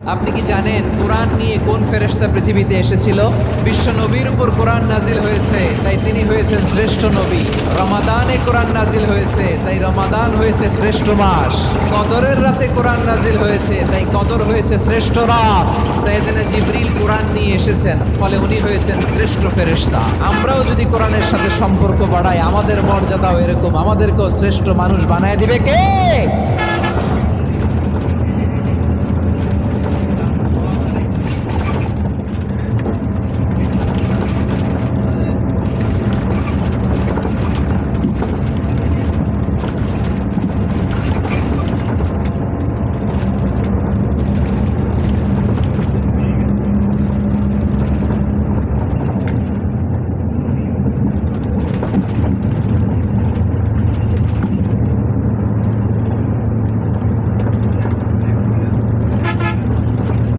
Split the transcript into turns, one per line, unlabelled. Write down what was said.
আপনি কি জানেন কোরআন নিয়ে কোন ফেরেশতা পৃথিবীতে এসেছিল? বিশ্ব নবীর উপর কোরআন নাজিল হয়েছে, তাই তিনি হয়েছেন শ্রেষ্ঠ নবী। রমাদানে কোরআন নাজিল হয়েছে, তাই রমাদান হয়েছে শ্রেষ্ঠ মাস। কদরের রাতে কোরআন নাজিল হয়েছে, তাই কদর হয়েছে শ্রেষ্ঠ রাত। সাইয়েদনা জিবরিল কোরআন নিয়ে এসেছেন, ফলে উনি হয়েছেন শ্রেষ্ঠ ফেরেশতা। আমরাও যদি কোরআনের সাথে সম্পর্ক বাড়াই, আমাদের মর্যাদাও এরকম, আমাদেরকেও শ্রেষ্ঠ মানুষ বানায় দিবে কে?